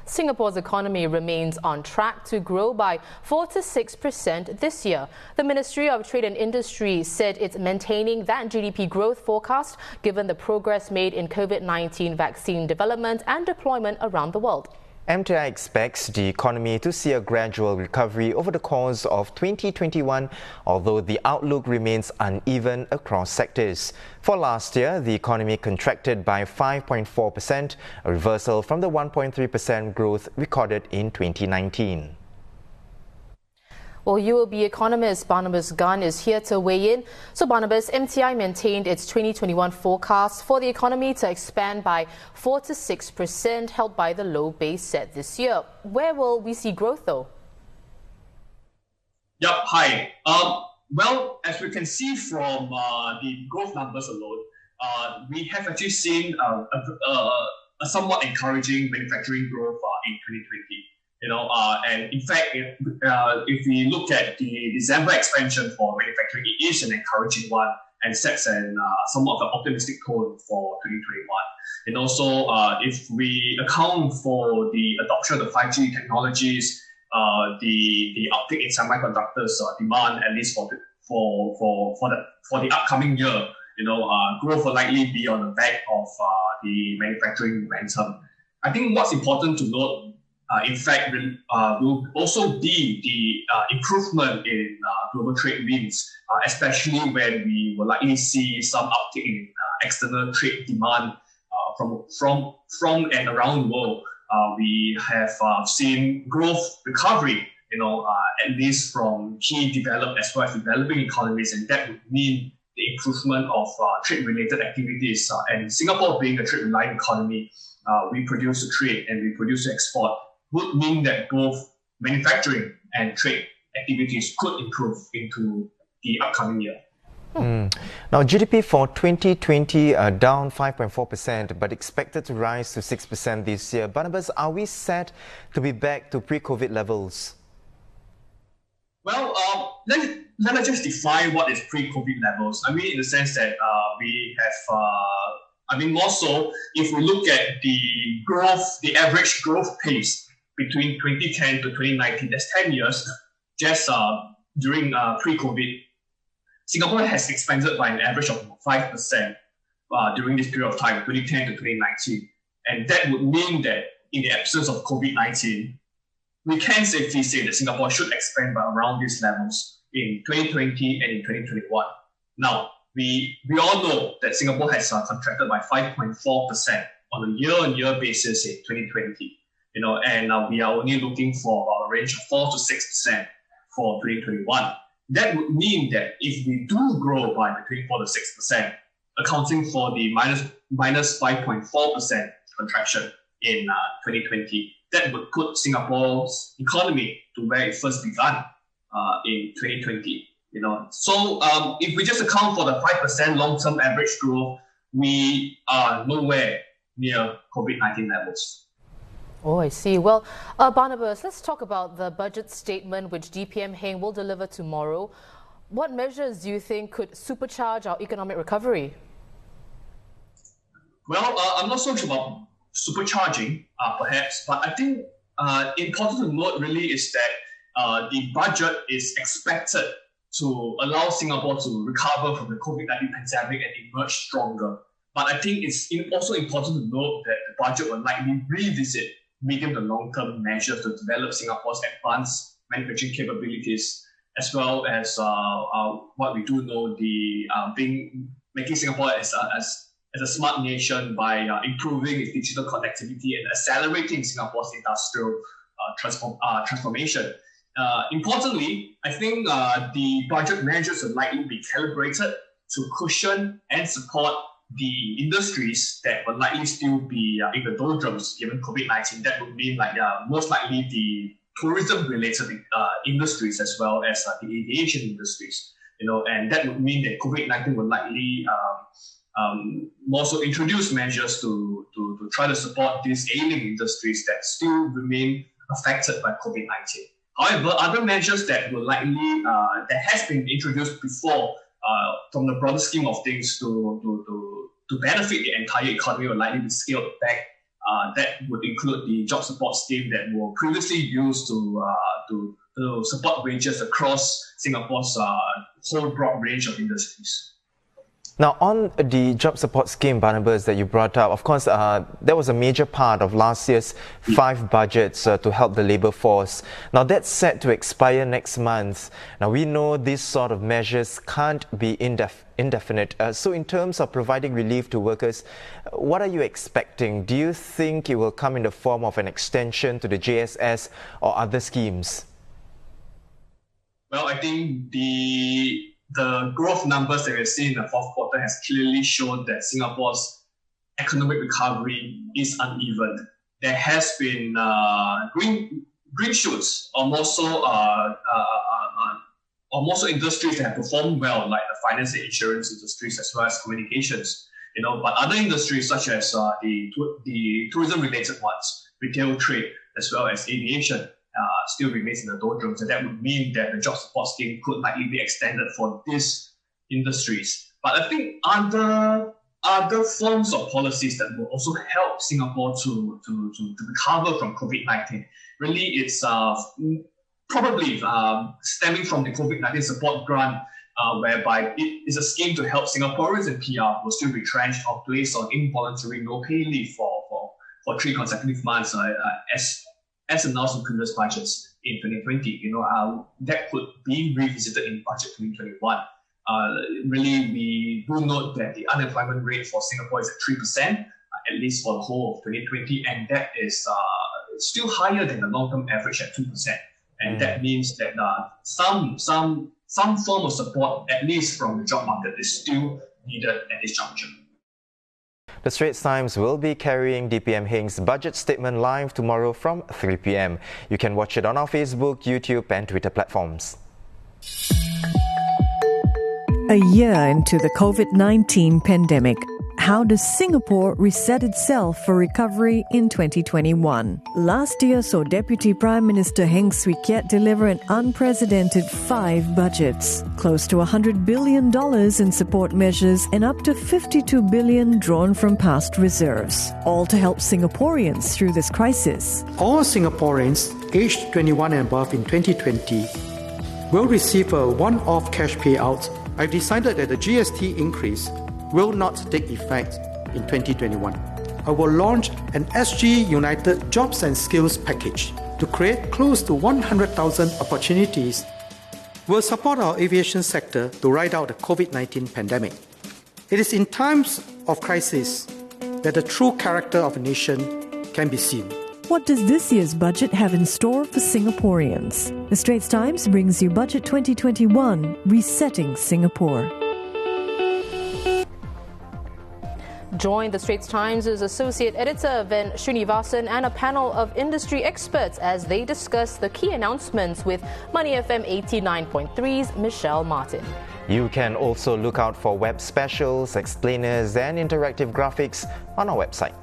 Singapore's economy remains on track to grow by 4 to 6% this year. The Ministry of Trade and Industry said it's maintaining that GDP growth forecast given the progress made in COVID-19 vaccine development and deployment around the world. MTI expects the economy to see a gradual recovery over the course of 2021, although the outlook remains uneven across sectors. For last year, the economy contracted by 5.4%, a reversal from the 1.3% growth recorded in 2019. Well, UOB economist Barnabas Gunn is here to weigh in. So Barnabas, MTI maintained its 2021 forecast for the economy to expand by 4 to 6%, helped by the low base set this year. Where will we see growth though? Yep, hi. Well, as we can see from the growth numbers alone, we have actually seen a somewhat encouraging manufacturing growth in 2020. And in fact, if we look at the December expansion for manufacturing, it is an encouraging one and sets somewhat of an optimistic tone for 2021. And also, if we account for the adoption of 5G technologies, the uptick in semiconductors demand, at least for the upcoming year, growth will likely be on the back of the manufacturing momentum. I think what's important to note, in fact, will also be the improvement in global trade wins, especially when we will likely see some uptick in external trade demand from and around the world. We have seen growth recovery, at least from key developed as well as developing economies, and that would mean the improvement of trade-related activities. And Singapore being a trade-reliant economy, we produce to trade and we produce to export, would mean that both manufacturing and trade activities could improve into the upcoming year. Now, GDP for 2020 down 5.4%, but expected to rise to 6% this year. Barnabas, are we set to be back to pre-COVID levels? Well, let us just define what is pre-COVID levels. I mean, in the sense that we have, more so, if we look at the average growth pace between 2010 to 2019, that's 10 years, just during pre-COVID, Singapore has expanded by an average of 5% during this period of time, 2010 to 2019. And that would mean that in the absence of COVID-19, we can safely say that Singapore should expand by around these levels in 2020 and in 2021. Now, we all know that Singapore has contracted by 5.4% on a year-on-year basis in 2020. And we are only looking for a range of 4 to 6% for 2021. That would mean that if we do grow by between 4 to 6%, accounting for the minus 5.4% contraction in 2020, that would put Singapore's economy to where it first began in 2020. So if we just account for the 5% long-term average growth, we are nowhere near COVID-19 levels. Oh, I see. Well, Barnabas, let's talk about the budget statement which DPM Heng will deliver tomorrow. What measures do you think could supercharge our economic recovery? Well, I'm not so sure about supercharging, perhaps, but I think important to note really is that the budget is expected to allow Singapore to recover from the COVID-19 pandemic and emerge stronger. But I think it's also important to note that the budget will likely revisit medium to long-term measures to develop Singapore's advanced manufacturing capabilities, as well as what we do know, making Singapore as a smart nation by improving its digital connectivity and accelerating Singapore's industrial transformation. Importantly, I think the budget measures will likely be calibrated to cushion and support the industries that will likely still be in the doldrums given COVID-19. That would mean most likely the tourism-related industries as well as the aviation industries. And that would mean that COVID-19 will likely also introduce measures to try to support these ailing industries that still remain affected by COVID-19. However, other measures that will likely that has been introduced before from the broader scheme of things to benefit the entire economy will likely be scaled back That would include the job support scheme that were previously used to support wages across Singapore's whole broad range of industries. Now, on the job support scheme, Barnabas, that you brought up, of course, that was a major part of last year's 5 budgets to help the labour force. Now, that's set to expire next month. Now, we know these sort of measures can't be indefinite. So in terms of providing relief to workers, what are you expecting? Do you think it will come in the form of an extension to the JSS or other schemes? Well, I think the growth numbers that we've seen in the fourth quarter has clearly shown that Singapore's economic recovery is uneven. There has been green shoots, or more so industries that have performed well, like the finance and insurance industries as well as communications. But other industries such as the tourism-related ones, retail trade, as well as aviation, still remains in the doldrums, and that would mean that the job support scheme could likely be extended for these industries. But I think other forms of policies that will also help Singapore to recover from COVID-19. Really, it's probably stemming from the COVID-19 support grant, whereby it is a scheme to help Singaporeans and PR who are still retrenched or placed on involuntary no pay leave for 3 consecutive months, as announced in previous budgets in 2020. That could be revisited in budget 2021. Really, we do note that the unemployment rate for Singapore is at 3%, at least for the whole of 2020, and that is still higher than the long-term average at 2%. And that means that some form of support, at least from the job market, is still needed at this juncture. The Straits Times will be carrying DPM Heng's budget statement live tomorrow from 3 p.m. You can watch it on our Facebook, YouTube and Twitter platforms. A year into the COVID-19 pandemic, how does Singapore reset itself for recovery in 2021? Last year saw Deputy Prime Minister Heng Swee Keat deliver an unprecedented 5 budgets, close to $100 billion in support measures and up to $52 billion drawn from past reserves, all to help Singaporeans through this crisis. All Singaporeans aged 21 and above in 2020 will receive a one-off cash payout. I've decided that the GST increase will not take effect in 2021. I will launch an SG United Jobs and Skills package to create close to 100,000 opportunities. We'll support our aviation sector to ride out the COVID-19 pandemic. It is in times of crisis that the true character of a nation can be seen. What does this year's budget have in store for Singaporeans? The Straits Times brings you Budget 2021, Resetting Singapore. Join the Straits Times' Associate Editor Ven Srinivasan and a panel of industry experts as they discuss the key announcements with Money FM 89.3's Michelle Martin. You can also look out for web specials, explainers and interactive graphics on our website.